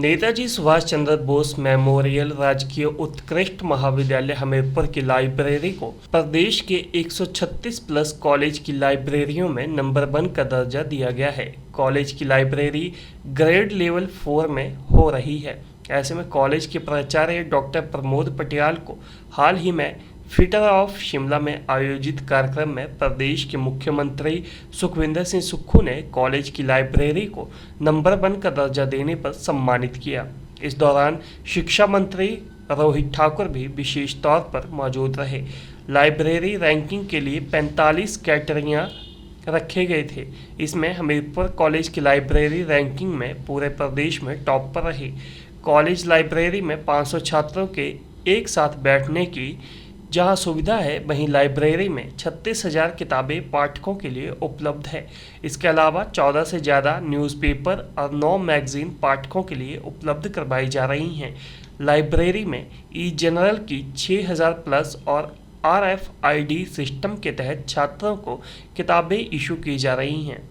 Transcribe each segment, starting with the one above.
Netaji Subhash Chandra Bose memorial राजकीय उत्कृष्ट महाविद्यालय हमीरपुर की लाइब्रेरी को प्रदेश के 136 प्लस कॉलेज की लाइब्रेरियों में नंबर 1 का दर्जा दिया गया है। कॉलेज की लाइब्रेरी ग्रेड लेवल 4 में हो रही है। ऐसे में कॉलेज के प्राचार्य डॉक्टर प्रमोद पटियाल को हाल ही में फिटर ऑफ शिमला में आयोजित कार्यक्रम में प्रदेश के मुख्यमंत्री सुखविंदर सिंह सुक्खू ने कॉलेज की लाइब्रेरी को नंबर 1 का दर्जा देने पर सम्मानित किया। इस दौरान शिक्षा मंत्री रोहित ठाकुर भी विशेष तौर पर मौजूद रहे। लाइब्रेरी रैंकिंग के लिए 45 कैटेगरियां रखे गए थे। इसमें हमीरपुर कॉलेज की लाइब्रेरी रैंकिंग में पूरे प्रदेश में टॉप पर रही। कॉलेज लाइब्रेरी में 500 छात्रों के एक साथ बैठने की जहां सुविधा है, वहीं लाइब्रेरी में 36,000 किताबें पाठकों के लिए उपलब्ध है। इसके अलावा 14 से ज़्यादा न्यूज़पेपर और 9 मैगजीन पाठकों के लिए उपलब्ध करवाई जा रही हैं। लाइब्रेरी में ई जनरल की 6,000 प्लस और RFID सिस्टम के तहत छात्रों को किताबें इशू की जा रही हैं।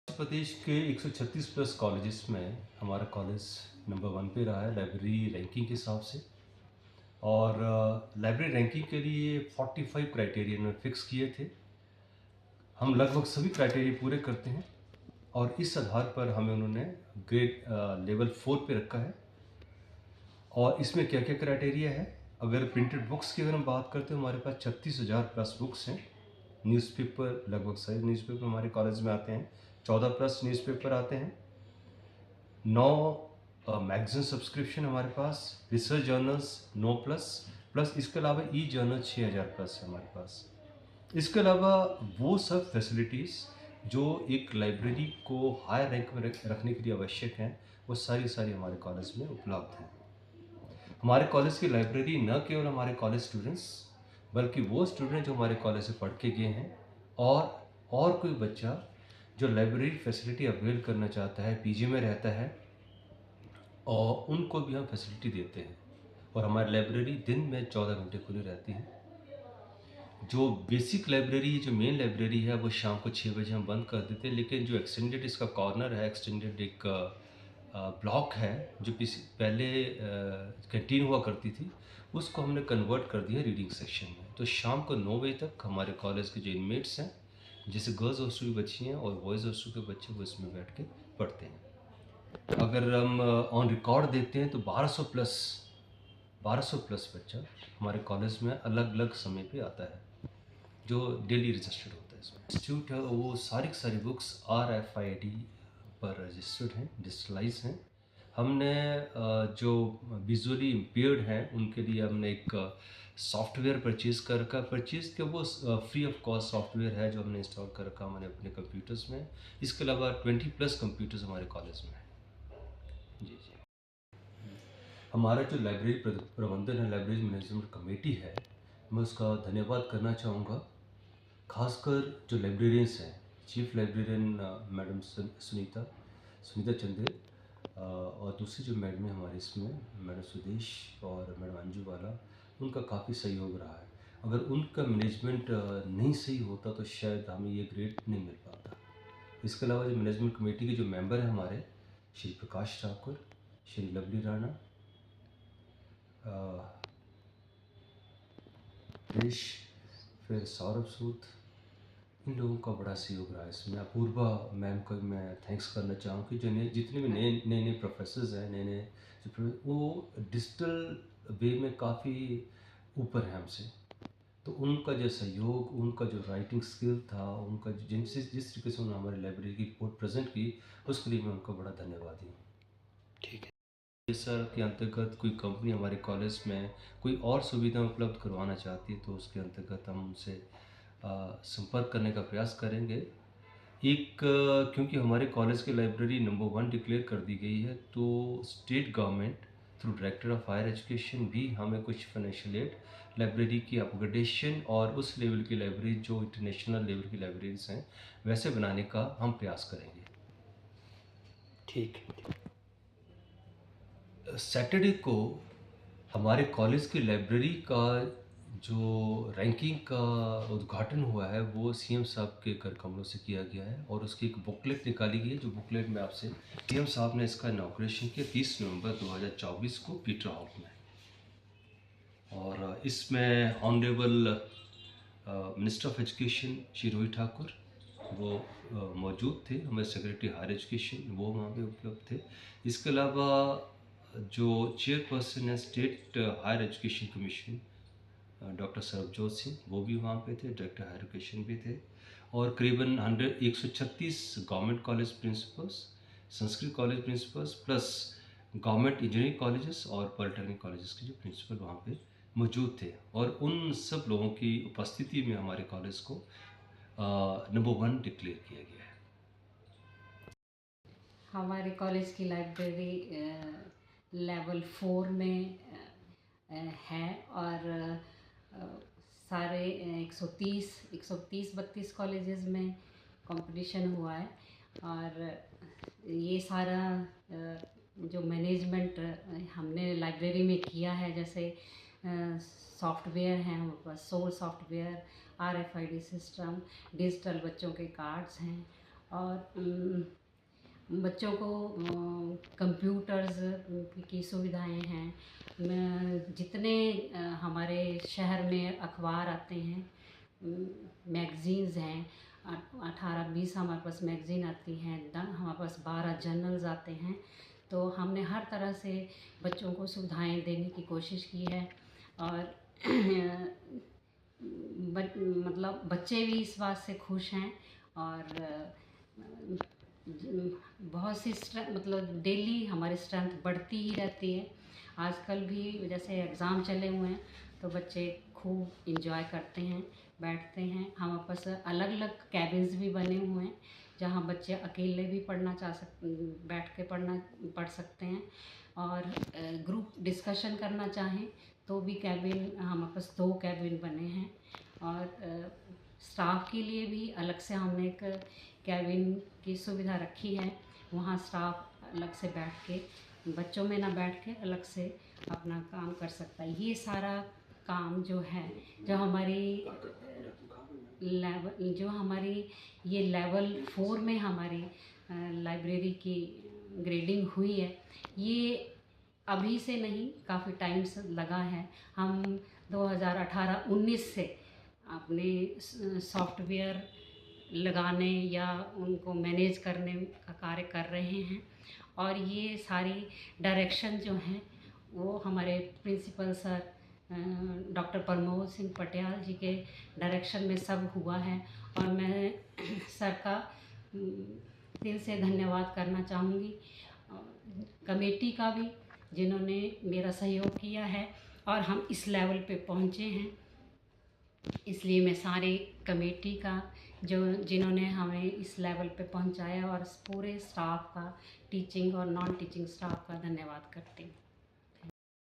प्रदेश के 136 प्लस कॉलेजेस में हमारा कॉलेज नंबर 1 पे रहा है लाइब्रेरी रैंकिंग के हिसाब से। और लाइब्रेरी रैंकिंग के लिए 45 क्राइटेरिया में फिक्स किए थे। हम लगभग सभी क्राइटेरिया पूरे करते हैं और इस आधार पर हमें उन्होंने ग्रेड लेवल 4 पे रखा है। और इसमें क्या क्या क्राइटेरिया है, अगर प्रिंटेड बुक्स की अगर हम बात करते हैं, हमारे पास 36,000 प्लस बुक्स हैं। न्यूज़पेपर लगभग सारे न्यूज़पेपर हमारे कॉलेज में आते हैं, 14 प्लस न्यूज़पेपर आते हैं, 9 मैगजीन सब्सक्रिप्शन हमारे पास, रिसर्च जर्नल्स 9 प्लस प्लस इसके अलावा ई जर्नल 6,000 प्लस है हमारे पास। इसके अलावा वो सब फैसिलिटीज़ जो एक लाइब्रेरी को हाई रैंक में रखने के लिए आवश्यक हैं, वो सारी हमारे कॉलेज में उपलब्ध हैं। हमारे कॉलेज की लाइब्रेरी न केवल हमारे कॉलेज स्टूडेंट्स, बल्कि वो स्टूडेंट जो हमारे कॉलेज से पढ़ के गए हैं और कोई बच्चा जो लाइब्रेरी फैसिलिटी अवेल करना चाहता है, पीजी में रहता है, और उनको भी हम फैसिलिटी देते हैं। और हमारी लाइब्रेरी दिन में 14 घंटे खुली रहती है। जो बेसिक लाइब्रेरी, जो मेन लाइब्रेरी है, वो शाम को 6 बजे हम बंद कर देते हैं। लेकिन जो एक्सटेंडेड इसका कॉर्नर है, एक्सटेंडेड एक ब्लॉक है जो पहले कैंटीन हुआ करती थी, उसको हमने कन्वर्ट कर दिया रीडिंग सेक्शन में। तो शाम को 9 बजे तक हमारे कॉलेज के जो इनमेट्स हैं, जैसे गर्ल्स हॉस्टल की बच्ची हैं और बॉयज़ हॉस्टल के बच्चे, वो इसमें बैठ के पढ़ते हैं। अगर हम ऑन रिकॉर्ड देखते हैं तो 1200 प्लस बच्चा हमारे कॉलेज में अलग अलग समय पे आता है, जो डेली रजिस्टर्ड होता है। इसमें इंस्टीट्यूट है, वो सारी बुक्स RFID पर रजिस्टर्ड हैं, डिजिटलाइज हैं। हमने जो विजुअली इम्पेयर्ड हैं उनके लिए हमने एक सॉफ्टवेयर परचेज़ कर रखा। परचेज़ के वो फ्री ऑफ कॉस्ट सॉफ्टवेयर है जो हमने इंस्टॉल कर रखा हमारे अपने कंप्यूटर्स में। इसके अलावा 20 प्लस कंप्यूटर्स हमारे कॉलेज में हैं। जी। हमारा जो लाइब्रेरी प्रबंधन है, लाइब्रेरी मैनेजमेंट कमेटी है, मैं उसका धन्यवाद करना चाहूँगा। खासकर जो लाइब्रेरियंस हैं, chief librarian madam Sunita Chandel, और दूसरी जो मैडम है हमारे इसमें, मैडम सुदेश और मैडम अंजू वाला, उनका काफ़ी सहयोग रहा है। अगर उनका मैनेजमेंट नहीं सही होता तो शायद हमें ये ग्रेड नहीं मिल पाता। इसके अलावा जो मैनेजमेंट कमेटी के जो मेंबर हैं हमारे, श्री प्रकाश ठाकुर, श्री लवली राणा, देश, फिर सौरभ सूद, इन लोगों का बड़ा सहयोग रहा है इसमें। अपूर्वा मैम का भी मैं थैंक्स करना चाहूँ कि जो जितने भी नए प्रोफेसर्स हैं, वो डिजिटल वे में काफ़ी ऊपर हैं हमसे। तो उनका जो सहयोग, उनका जो राइटिंग स्किल था, उनका जिस तरीके से उन्होंने हमारी लाइब्रेरी की रिपोर्ट प्रेजेंट की, उसके लिए मैं उनका बड़ा धन्यवादी हूँ। ठीक है। सर के अंतर्गत कोई कंपनी हमारे कॉलेज में कोई और सुविधा उपलब्ध करवाना चाहती है तो उसके अंतर्गत हम उनसे संपर्क करने का प्रयास करेंगे। क्योंकि हमारे कॉलेज की लाइब्रेरी नंबर 1 डिक्लेयर कर दी गई है, तो state government through director of higher education भी हमें कुछ फाइनेंशियल एड लाइब्रेरी की अपग्रेडेशन और उस लेवल की लाइब्रेरी जो इंटरनेशनल लेवल की लाइब्रेरीज हैं वैसे बनाने का हम प्रयास करेंगे। ठीक। सैटरडे को हमारे कॉलेज की लाइब्रेरी का जो रैंकिंग का उद्घाटन हुआ है वो सीएम साहब के कर कमलों से किया गया है और उसकी एक बुकलेट निकाली गई है, जो बुकलेट में आपसे सीएम साहब ने इसका इनॉग्रेशन किया 30 नवंबर 2024 को पीटर हॉल में। और इसमें honourable minister of education Shri Rohit Thakur वो मौजूद थे, हमारे सेक्रेटरी हायर एजुकेशन वो वहाँ पे उपलब्ध थे। इसके अलावा जो चेयरपर्सन है state higher education commission doctor Sarabjot Singh वो भी वहाँ पे थे, डायरेक्टर हायर एजुकेशन भी थे, और करीबन 136 government college principles, Sanskrit college principles plus government engineering colleges और पॉलिटेक्निक कॉलेजेस के जो प्रिंसिपल वहाँ पे मौजूद थे। और उन सब लोगों की उपस्थिति में हमारे कॉलेज को नंबर 1 डिक्लेयर किया गया है। हमारे कॉलेज की लाइब्रेरी लेवल 4 में है और सारे 130-32 कॉलेजेस में कंपटीशन हुआ है। और ये सारा जो मैनेजमेंट हमने लाइब्रेरी में किया है, जैसे सॉफ्टवेयर हैं हमारे पास, soul software, RFID system, digital बच्चों के कार्ड्स हैं, और बच्चों को कंप्यूटर्स की सुविधाएं हैं। जितने हमारे शहर में अखबार आते हैं, मैगज़ीन्स हैं, 18-20 हमारे पास मैगज़ीन आती हैं, हमारे पास 12 जर्नल्स आते हैं। तो हमने हर तरह से बच्चों को सुविधाएं देने की कोशिश की है। और मतलब बच्चे भी इस बात से खुश हैं। और बहुत सी मतलब डेली हमारी स्ट्रेंथ बढ़ती ही रहती है। आजकल भी जैसे एग्ज़ाम चले हुए हैं तो बच्चे खूब इंजॉय करते हैं, बैठते हैं। हमारे पास अलग अलग कैबिन्स भी बने हुए हैं जहाँ बच्चे अकेले भी पढ़ना बैठ के पढ़ सकते हैं, और ग्रुप डिस्कशन करना चाहें तो भी कैबिन, हमारे पास 2 कैबिन बने हैं। और स्टाफ के लिए भी अलग से हमने एक कैबिन की सुविधा रखी है। वहाँ स्टाफ अलग से बैठ के, बच्चों में ना बैठ के अलग से अपना काम कर सकता है। ये सारा काम जो है, जो हमारी ये लेवल 4 में हमारी लाइब्रेरी की ग्रेडिंग हुई है, ये अभी से नहीं, काफ़ी टाइम से लगा है। हम 2018-19 से अपने सॉफ्टवेयर लगाने या उनको मैनेज करने का कार्य कर रहे हैं। और ये सारी डायरेक्शन जो हैं वो हमारे principal sir doctor Pramod Singh Patiyal ji के डायरेक्शन में सब हुआ है। और मैं सर का दिल से धन्यवाद करना चाहूँगी, कमेटी का भी, जिन्होंने मेरा सहयोग किया है और हम इस लेवल पे पहुँचे हैं। इसलिए मैं सारे कमेटी का, जिन्होंने हमें इस लेवल पे पहुंचाया, और पूरे स्टाफ का, टीचिंग और नॉन टीचिंग स्टाफ का धन्यवाद करती हूँ।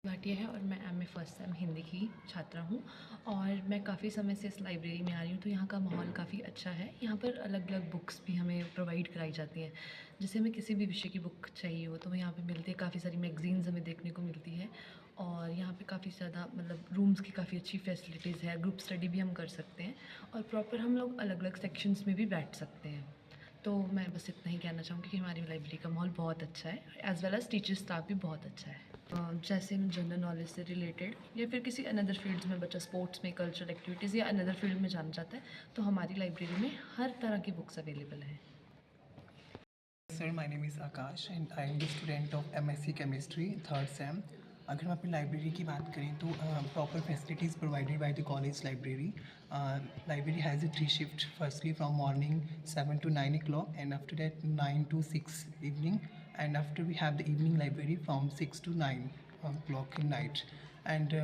भाटिया है और मैं MA फर्स्ट सेम हिंदी की छात्रा हूँ और मैं काफ़ी समय से इस लाइब्रेरी में आ रही हूँ। तो यहाँ का माहौल काफ़ी अच्छा है। यहाँ पर अलग अलग बुक्स भी हमें प्रोवाइड कराई जाती हैं। जैसे हमें किसी भी विषय की बुक चाहिए हो तो वो यहाँ पे मिलती है। काफ़ी सारी मैगज़ीन्स हमें देखने को मिलती है और यहाँ पे काफ़ी ज़्यादा मतलब रूम्स की काफ़ी अच्छी फैसिलिटीज़ है। ग्रुप स्टडी भी हम कर सकते हैं और प्रॉपर हम लोग अलग अलग सेक्शंस में भी बैठ सकते हैं। तो मैं बस इतना ही कहना चाहूँगी कि हमारी लाइब्रेरी का माहौल बहुत अच्छा है, as well as teacher staff भी बहुत अच्छा है। जैसे जनरल नॉलेज से रिलेटेड या फिर किसी अनदर फील्ड्स में बच्चा स्पोर्ट्स में, कल्चरल एक्टिविटीज़ या अनदर फील्ड में जाना चाहता है तो हमारी लाइब्रेरी में हर तरह की बुक्स अवेलेबल हैं। Sir, my name is Akash and I am the student of MSc Chemistry, 3rd sem. अगर हम अपनी लाइब्रेरी की बात करें तो proper facilities provided by the college library. Library has a 3 shift. Firstly from morning 7 to 9 o'clock and after that 9 to 6 evening, and after we have the evening library from 6 to 9 o'clock in night. And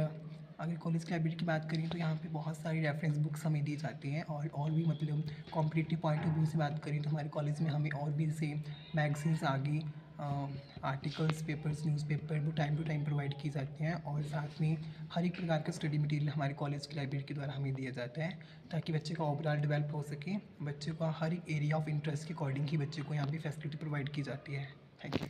अगर college की library की बात करें तो यहाँ पे बहुत सारी रेफरेंस बुक्स हमें दी जाती हैं और भी मतलब कॉम्पिटिटिव पॉइंट ऑफ व्यू से बात करें तो हमारे कॉलेज में हमें और भी जैसे मैगजीन्स आगे आर्टिकल्स, पेपर्स, न्यूज़पेपर वो टाइम टू टाइम प्रोवाइड की जाती हैं और साथ में हर एक प्रकार का स्टडी मटेरियल हमारे कॉलेज की लाइब्रेरी के द्वारा हमें दिया जाता है ताकि बच्चे का ओवरऑल डेवलप हो सके। बच्चे को हर एक एरिया ऑफ इंटरेस्ट के अकॉर्डिंग ही बच्चे को यहाँ पे फैसिलिटी प्रोवाइड की जाती है। Thank you.